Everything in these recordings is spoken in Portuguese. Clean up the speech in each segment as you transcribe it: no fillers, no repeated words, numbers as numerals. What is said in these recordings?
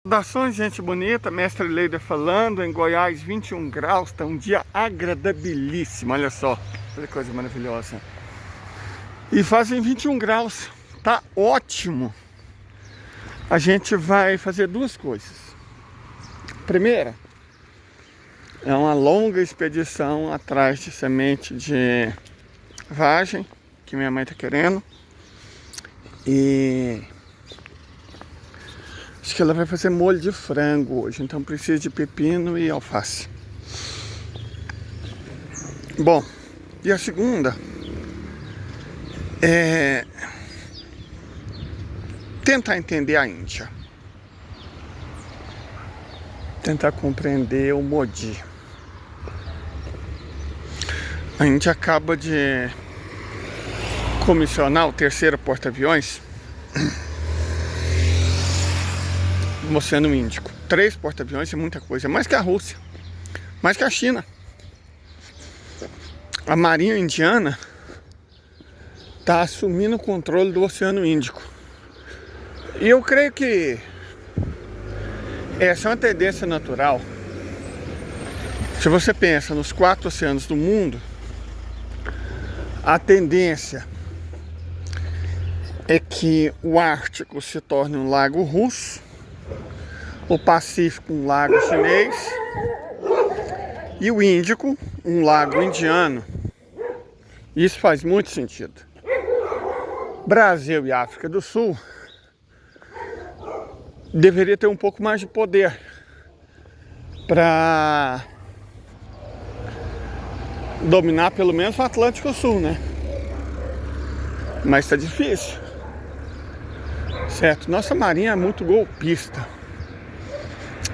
Saudações, gente bonita, mestre Leider falando. Em Goiás, 21 graus, tá um dia agradabilíssimo, olha só, olha que coisa maravilhosa. E fazem 21 graus, tá ótimo. A gente vai fazer duas coisas. Primeira, é uma longa expedição atrás de semente de vagem, que minha mãe tá querendo. E acho que ela vai fazer molho de frango hoje, então precisa de pepino e alface. Bom, e a segunda é tentar entender a Índia. Tentar compreender o Modi. A Índia acaba de comissionar o terceiro porta-aviões no Oceano Índico. 3 porta-aviões é muita coisa, mais que a Rússia, mais que a China. A Marinha Indiana está assumindo o controle do Oceano Índico. E eu creio que essa é uma tendência natural. Se você pensa nos 4 oceanos do mundo, a tendência é que o Ártico se torne um lago russo, o Pacífico um lago chinês e o Índico um lago indiano. Isso faz muito sentido. Brasil e África do Sul deveria ter um pouco mais de poder para dominar pelo menos o Atlântico Sul, né? Mas tá difícil, certo? Nossa marinha é muito golpista.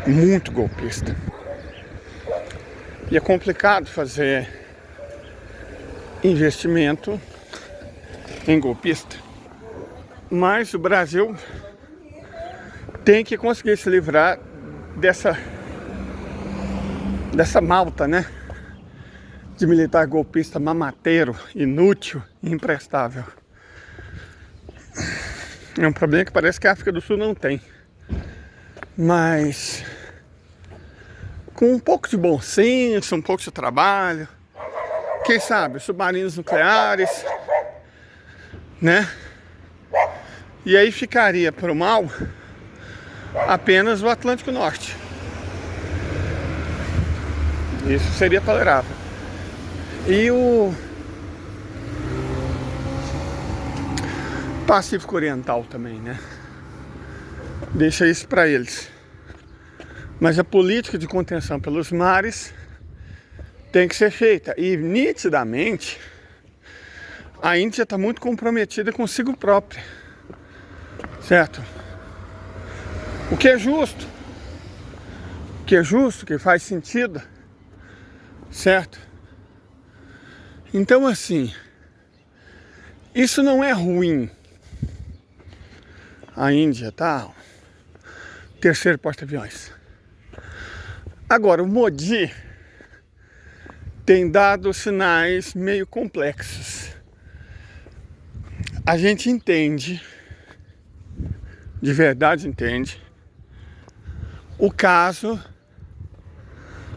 Muito golpista. E é complicado fazer investimento em golpista. Mas o Brasil tem que conseguir se livrar dessa malta, né? De militar golpista mamateiro, inútil e imprestável. É um problema que parece que a África do Sul não tem. Mas com um pouco de bom senso, um pouco de trabalho, quem sabe, submarinos nucleares, né? E aí ficaria pro mal apenas o Atlântico Norte. Isso seria tolerável. E o Pacífico Oriental também, né? Deixa isso para eles. Mas a política de contenção pelos mares tem que ser feita. E nitidamente a Índia está muito comprometida consigo própria, certo? O que é justo, que faz sentido, certo? Então assim, isso não é ruim. A Índia tá terceiro porta-aviões. Agora, o Modi tem dado sinais meio complexos. A gente entende, de verdade entende, o caso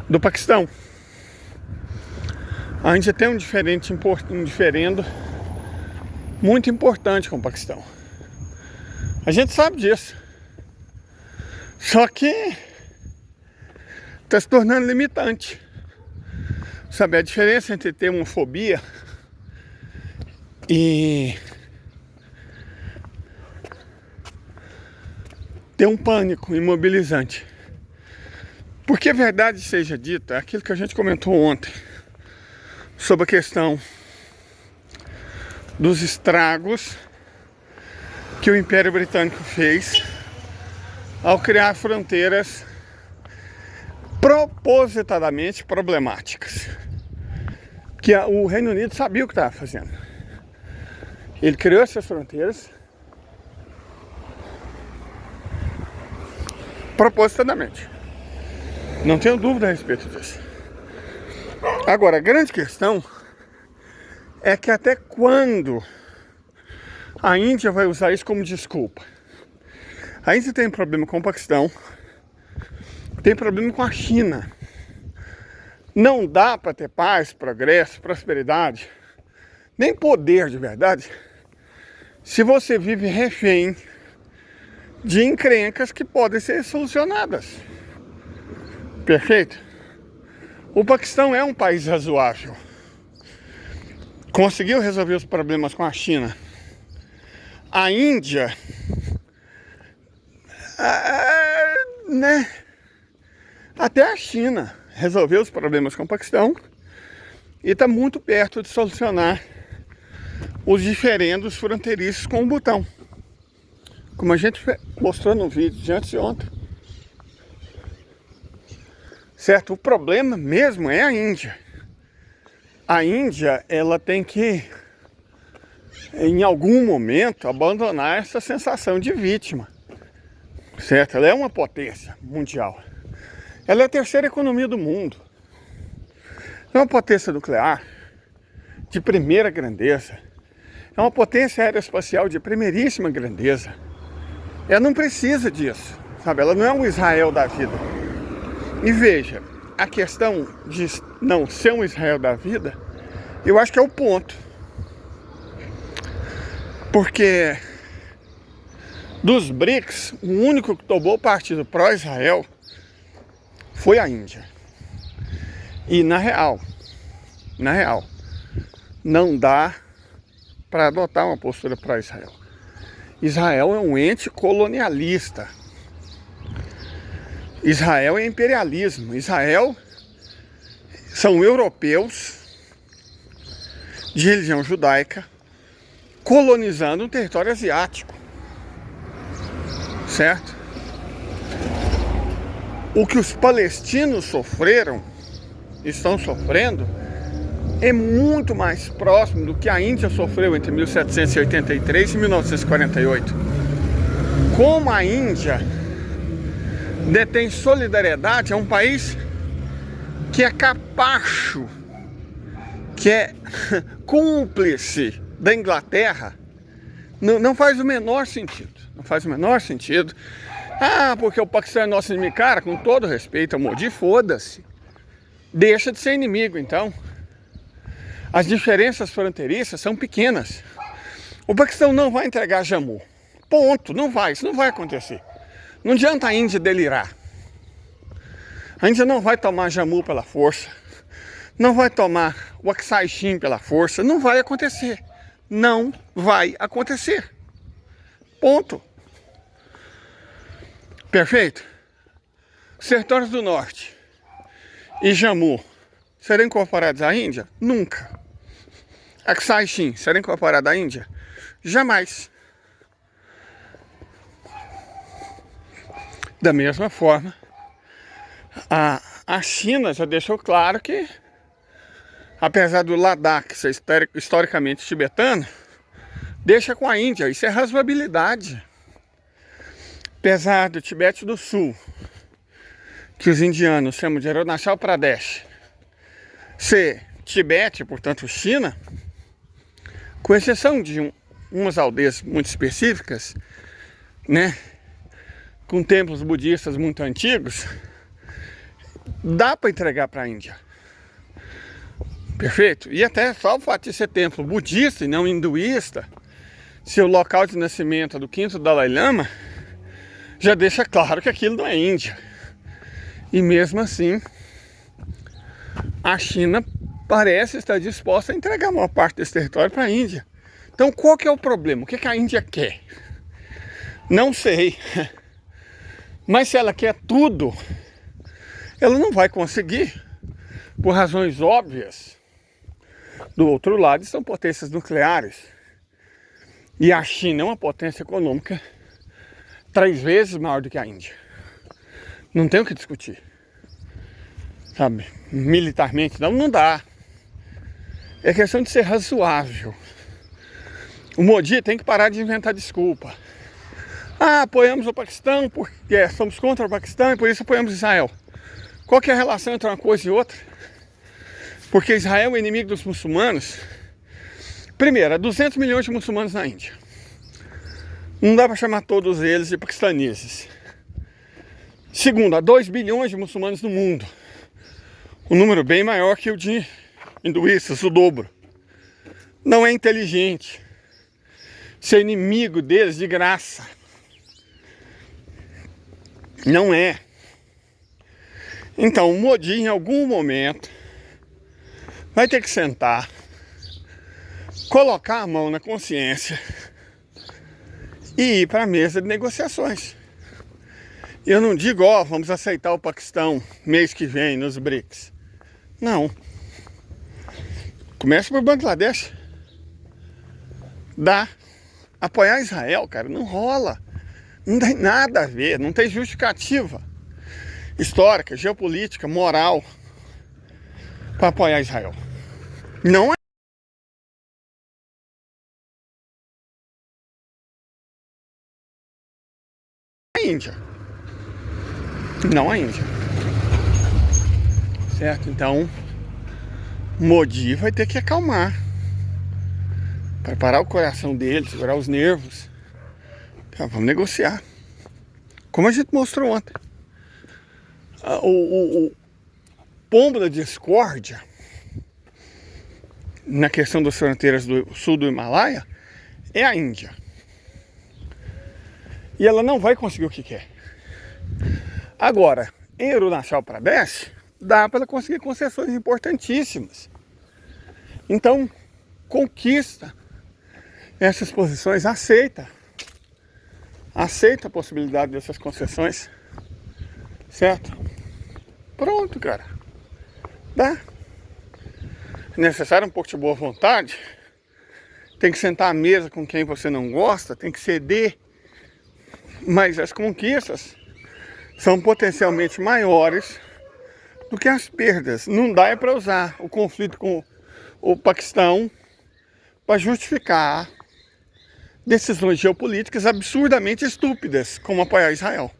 do Paquistão. A Índia tem um diferendo muito importante com o Paquistão. A gente sabe disso. Só que está se tornando limitante. Sabe a diferença entre ter uma fobia e ter um pânico imobilizante. Porque a verdade seja dita, é aquilo que a gente comentou ontem sobre a questão dos estragos que o Império Britânico fez ao criar fronteiras propositadamente problemáticas. Que o Reino Unido sabia o que estava fazendo. Ele criou essas fronteiras propositadamente. Não tenho dúvida a respeito disso. Agora, a grande questão é que até quando a Índia vai usar isso como desculpa? A Índia tem problema com o Paquistão, tem problema com a China. Não dá para ter paz, progresso, prosperidade, nem poder de verdade, se você vive refém de encrencas que podem ser solucionadas. Perfeito? O Paquistão é um país razoável. Conseguiu resolver os problemas com a China. A Índia, né? Até a China resolveu os problemas com o Paquistão e está muito perto de solucionar os diferendos fronteiriços com o Butão, como a gente mostrou no vídeo de antes de ontem. Certo? O problema mesmo é a Índia. A Índia, ela tem que, em algum momento, abandonar essa sensação de vítima. Certo? Ela é uma potência mundial. Ela é a terceira economia do mundo. É uma potência nuclear de primeira grandeza. É uma potência aeroespacial de primeiríssima grandeza. Ela não precisa disso, sabe? Ela não é um Israel da vida. E veja, a questão de não ser um Israel da vida, eu acho que é o ponto. Porque dos BRICS, o único que tomou partido pró-Israel foi a Índia. E na real, não dá para adotar uma postura pró-Israel. Israel é um ente colonialista. Israel é imperialismo. Israel são europeus de religião judaica colonizando um território asiático. Certo? O que os palestinos sofreram, estão sofrendo, é muito mais próximo do que a Índia sofreu entre 1783 e 1948. Como a Índia detém solidariedade, é um país que é capacho, que é cúmplice da Inglaterra, não faz o menor sentido. Não faz o menor sentido. Ah, porque o Paquistão é nosso inimigo. Cara, com todo respeito ao Modi, foda-se. Deixa de ser inimigo, então. As diferenças fronteiriças são pequenas. O Paquistão não vai entregar Jammu. Ponto. Não vai. Isso não vai acontecer. Não adianta a Índia delirar. A Índia não vai tomar Jammu pela força. Não vai tomar o Aksai Chin pela força. Não vai acontecer. Não vai acontecer. Ponto. Perfeito? Sertões do Norte e Jammu serão incorporados à Índia? Nunca. Aksai Chin será incorporado à Índia? Jamais. Da mesma forma, a China já deixou claro que, apesar do Ladakh ser historicamente tibetano, deixa com a Índia. Isso é razoabilidade. Apesar do Tibete do Sul, que os indianos chamam de Arunachal Pradesh, ser Tibete, portanto China, com exceção de umas aldeias muito específicas, né, com templos budistas muito antigos, dá para entregar para a Índia. Perfeito? E até só o fato de ser templo budista e não hinduísta, ser o local de nascimento do quinto Dalai Lama, já deixa claro que aquilo não é Índia. E mesmo assim, a China parece estar disposta a entregar uma parte desse território para a Índia. Então qual que é o problema? O que a Índia quer? Não sei. Mas se ela quer tudo, ela não vai conseguir, por razões óbvias. Do outro lado estão potências nucleares. E a China é uma potência econômica 3 vezes maior do que a Índia. Não tem o que discutir. Sabe? Militarmente não dá. É questão de ser razoável. O Modi tem que parar de inventar desculpa. Ah, apoiamos o Paquistão porque somos contra o Paquistão e por isso apoiamos Israel. Qual que é a relação entre uma coisa e outra? Porque Israel é inimigo dos muçulmanos. Primeiro, há 200 milhões de muçulmanos na Índia. Não dá para chamar todos eles de paquistaneses. Segundo, há 2 bilhões de muçulmanos no mundo. Um número bem maior que o de hinduístas, o dobro. Não é inteligente ser inimigo deles de graça. Não é. Então o Modi em algum momento vai ter que sentar, colocar a mão na consciência e ir para a mesa de negociações. Eu não digo, ó, vamos aceitar o Paquistão mês que vem nos BRICS. Não. Começa por Bangladesh. Dá. Apoiar Israel, cara, não rola. Não tem nada a ver, não tem justificativa histórica, geopolítica, moral para apoiar Israel. Não é a Índia. Não a Índia. Certo? Então, Modi vai ter que acalmar. Preparar o coração dele, segurar os nervos. Então, vamos negociar. Como a gente mostrou ontem. O pombo da discórdia na questão das fronteiras do sul do Himalaia é a Índia. E ela não vai conseguir o que quer. Agora, em Arunachal Pradesh, dá para ela conseguir concessões importantíssimas. Então, conquista essas posições, aceita a possibilidade dessas concessões, certo? Pronto, cara, dá. É necessário um pouco de boa vontade, tem que sentar à mesa com quem você não gosta, tem que ceder, mas as conquistas são potencialmente maiores do que as perdas. Não dá para usar o conflito com o Paquistão para justificar decisões geopolíticas absurdamente estúpidas, como apoiar Israel.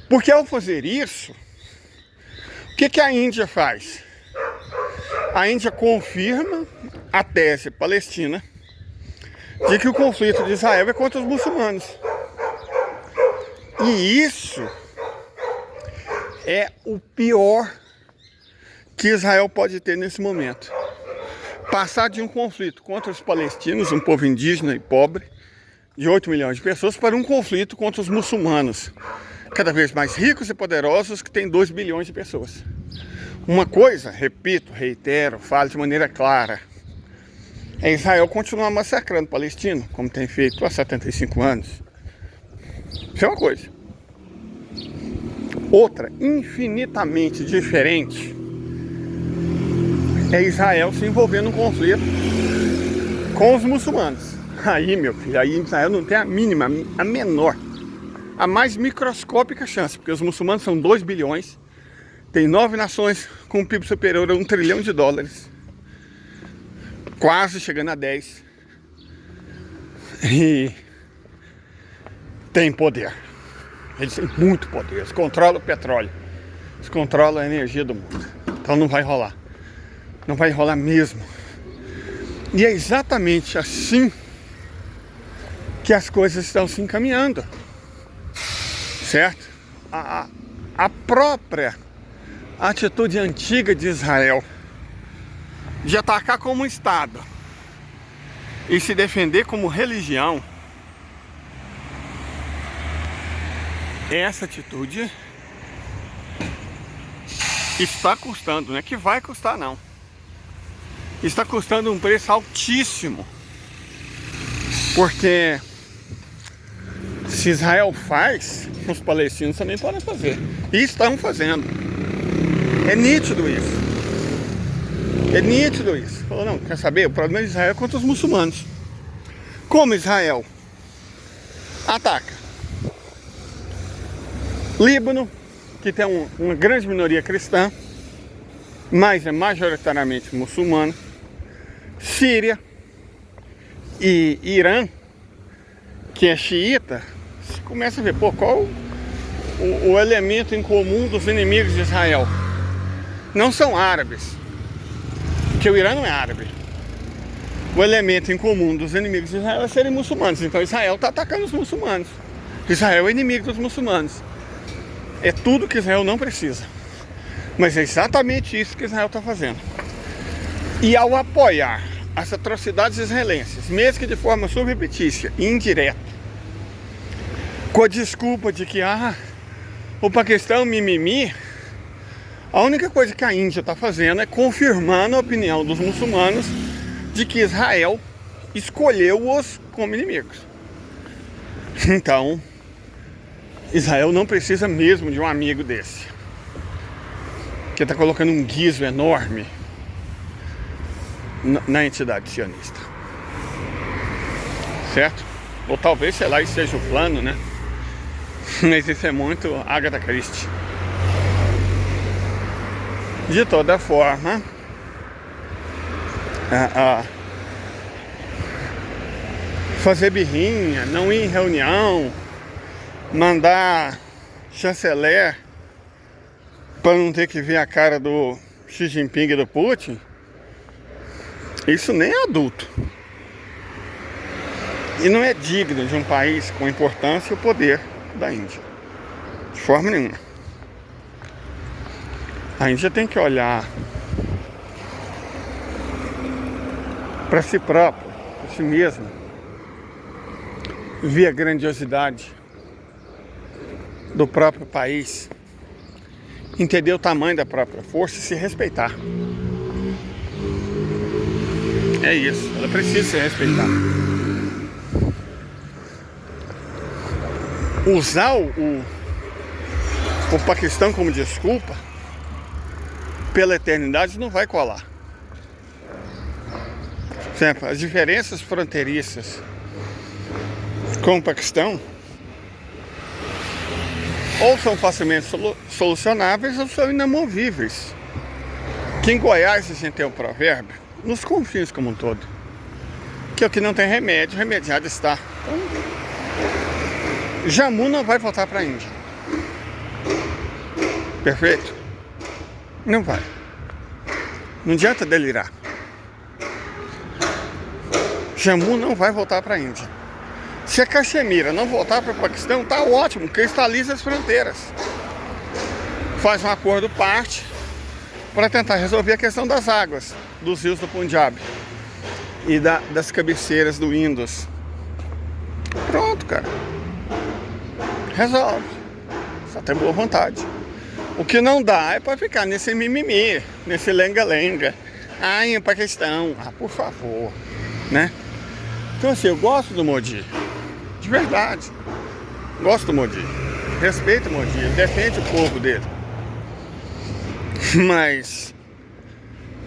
Porque ao fazer isso, o que a Índia faz? A Índia confirma a tese palestina de que o conflito de Israel é contra os muçulmanos. E isso é o pior que Israel pode ter nesse momento. Passar de um conflito contra os palestinos, um povo indígena e pobre, de 8 milhões de pessoas, para um conflito contra os muçulmanos, cada vez mais ricos e poderosos, que tem 2 bilhões de pessoas. Uma coisa, repito, reitero, falo de maneira clara, é Israel continuar massacrando o palestino, como tem feito há 75 anos. Isso é uma coisa. Outra, infinitamente diferente, é Israel se envolver num conflito com os muçulmanos. Aí, meu filho, aí Israel não tem a mínima, a menor, a mais microscópica chance, porque os muçulmanos são 2 bilhões, tem 9 nações com um PIB superior a $1 trilhão, quase chegando a 10, e tem poder. Eles têm muito poder, eles controlam o petróleo, eles controlam a energia do mundo. Então não vai rolar. Não vai rolar mesmo. E é exatamente assim que as coisas estão se encaminhando. Certo? A própria atitude antiga de Israel de atacar como Estado e se defender como religião, essa atitude está custando, não é que vai custar não, está custando um preço altíssimo, porque se Israel faz, os palestinos também podem fazer, e estão fazendo. É nítido isso. É nítido isso. Falou, não, quer saber? O problema de Israel é contra os muçulmanos. Como Israel ataca Líbano, que tem uma grande minoria cristã, mas é majoritariamente muçulmano, Síria e Irã, que é xiita, você começa a ver, pô, qual o elemento em comum dos inimigos de Israel? Não são árabes, porque o Irã não é árabe. O elemento em comum dos inimigos de Israel é serem muçulmanos. Então Israel está atacando os muçulmanos. Israel é inimigo dos muçulmanos. É tudo que Israel não precisa. Mas é exatamente isso que Israel está fazendo. E ao apoiar as atrocidades israelenses, mesmo que de forma subreptícia e indireta, com a desculpa de que o Paquistão mimimi, a única coisa que a Índia está fazendo é confirmando a opinião dos muçulmanos de que Israel escolheu-os como inimigos. Então, Israel não precisa mesmo de um amigo desse, que está colocando um guiso enorme na entidade sionista. Certo? Ou talvez, sei lá, isso seja o plano, né? Mas isso é muito Agatha Christie. De toda forma, fazer birrinha, não ir em reunião, mandar chanceler para não ter que ver a cara do Xi Jinping e do Putin, isso nem é adulto. E não é digno de um país com a importância e o poder da Índia. De forma nenhuma. A Índia tem que olhar para si próprio, para si mesmo, ver a grandiosidade do próprio país, entender o tamanho da própria força e se respeitar. É isso, ela precisa se respeitar. Usar o Paquistão como desculpa pela eternidade não vai colar. Por exemplo, as diferenças fronteiriças com o Paquistão ou são facilmente solucionáveis ou são inamovíveis. Que em Goiás a gente tem um provérbio, nos confins como um todo, que é o que não tem remédio, remediado está. Então, Jammu não vai voltar para a Índia. Perfeito? Não vai. Não adianta delirar. Jammu não vai voltar para a Índia. Se a Caxemira não voltar para o Paquistão, tá ótimo, cristaliza as fronteiras. Faz um acordo parte para tentar resolver a questão das águas dos rios do Punjab e das cabeceiras do Indus. Pronto, cara. Resolve. Só tem boa vontade. O que não dá é para ficar nesse mimimi, nesse lenga-lenga. Ai, o Paquistão. Por favor, né? Então assim, eu gosto do Modi. De verdade. Gosto do Modi. Respeito o Modi. Ele defende o povo dele. Mas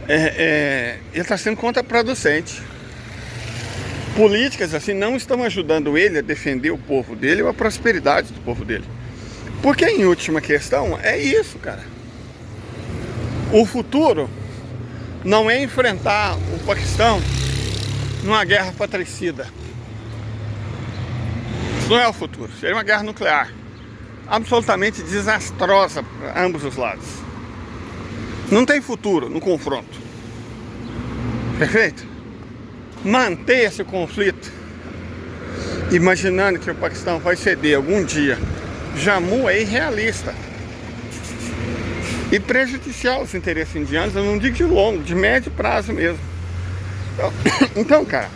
ele está sendo contraproducente. Políticas assim não estão ajudando ele a defender o povo dele ou a prosperidade do povo dele. Porque em última questão é isso, cara. O futuro não é enfrentar o Paquistão numa guerra fratricida. Isso não é o futuro. Seria uma guerra nuclear absolutamente desastrosa para ambos os lados. Não tem futuro no confronto. Perfeito? Manter esse conflito, imaginando que o Paquistão vai ceder algum dia, Jammu é irrealista e prejudicial aos interesses indianos. Eu não digo de longo, de médio prazo mesmo. Então, cara,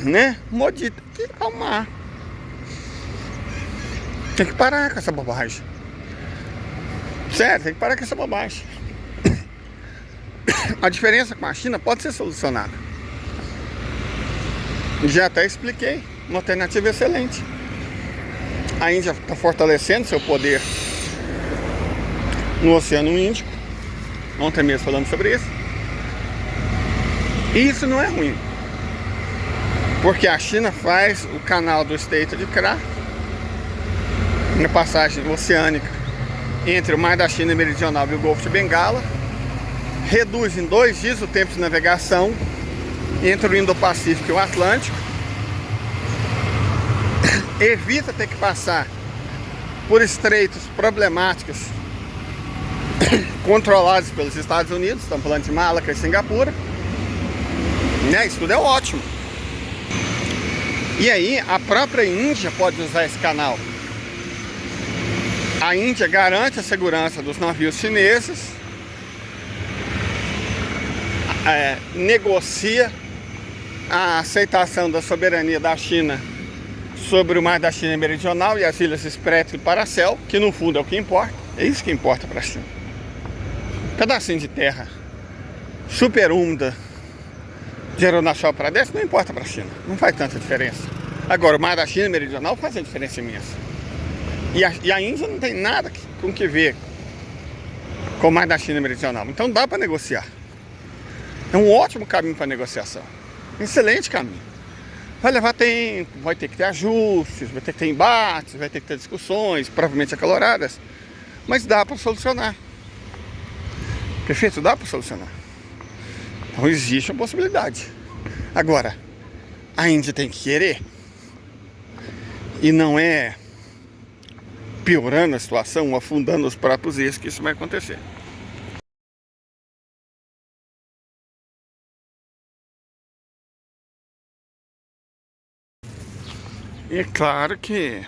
né? Modi tem que acalmar. Tem que parar com essa bobagem. Sério, tem que parar com essa bobagem. A diferença com a China pode ser solucionada. Já até expliquei. Uma alternativa excelente. A Índia está fortalecendo seu poder no Oceano Índico. Ontem mesmo falamos sobre isso. E isso não é ruim. Porque a China faz o canal do Estreito de Kra, na passagem oceânica entre o Mar da China Meridional e o Golfo de Bengala, reduz em 2 dias o tempo de navegação entre o Indo-Pacífico e o Atlântico, evita ter que passar por estreitos problemáticos controlados pelos Estados Unidos, estamos falando de Malaca e Singapura, né? Isso tudo é ótimo. E aí a própria Índia pode usar esse canal A Índia garante a segurança dos navios chineses, negocia a aceitação da soberania da China sobre o mar da China Meridional e as ilhas Spratly e Paracel, que no fundo é o que importa, é isso que importa para a China. Um pedacinho de terra super úmida de Arunachal Pradesh não importa para a China, não faz tanta diferença. Agora, o mar da China Meridional faz uma diferença imensa. E a Índia não tem nada com que ver com o mar da China Meridional. Então dá para negociar. É um ótimo caminho para negociação. Excelente caminho. Vai levar tempo, vai ter que ter ajustes, vai ter que ter embates, vai ter que ter discussões, provavelmente acaloradas. Mas dá para solucionar. Perfeito? Dá para solucionar. Então existe uma possibilidade. Agora, a Índia tem que querer. E não é piorando a situação, afundando os próprios erros que isso vai acontecer. E é claro que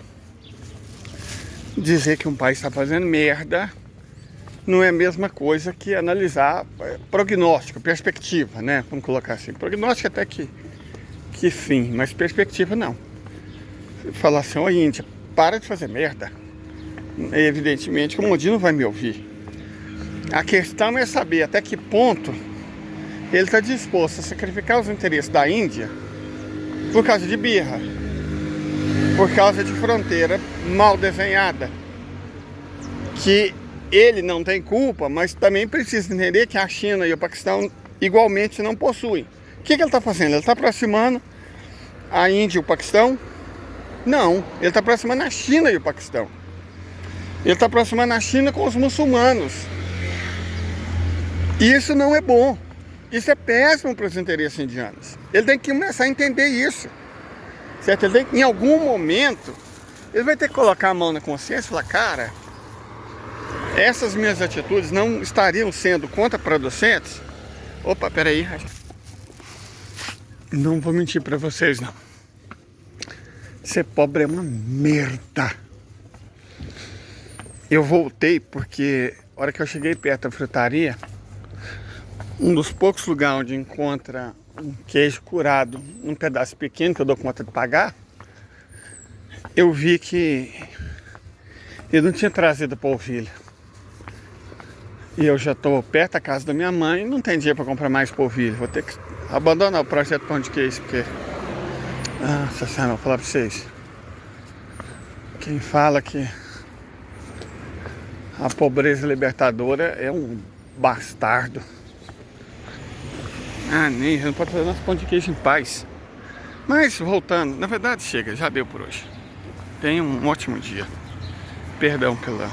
dizer que um país está fazendo merda não é a mesma coisa que analisar prognóstico, perspectiva, né? Vamos colocar assim. Prognóstico até que sim, mas perspectiva não. Falar assim, ó Índia, para de fazer merda. Evidentemente que o Modi não vai me ouvir. A questão é saber até que ponto ele está disposto a sacrificar os interesses da Índia por causa de birra, por causa de fronteira mal desenhada, que ele não tem culpa, mas também precisa entender que a China e o Paquistão igualmente não possuem. O que ele está fazendo? Ele está aproximando a Índia e o Paquistão? Não, ele está aproximando a China e o Paquistão. Ele está aproximando a China com os muçulmanos. Isso não é bom. Isso é péssimo para os interesses indianos. Ele tem que começar a entender isso. Certo? Ele tem, em algum momento, ele vai ter que colocar a mão na consciência e falar, cara, essas minhas atitudes não estariam sendo contraproducentes? Opa, peraí. Não vou mentir para vocês, não. Ser pobre é uma merda. Eu voltei porque, a hora que eu cheguei perto da frutaria, um dos poucos lugares onde encontra um queijo curado num pedaço pequeno que eu dou conta de pagar, eu vi que ele não tinha trazido para o filho. E eu já estou perto da casa da minha mãe e não tem dinheiro para comprar mais polvilho. Vou ter que abandonar o projeto Pão de Queijo, porque... Nossa Senhora, vou falar para vocês. Quem fala que a pobreza libertadora é um bastardo. Nem, não pode fazer nosso pão de queijo em paz. Mas, voltando, na verdade chega, já deu por hoje. Tenha um ótimo dia. Perdão pela...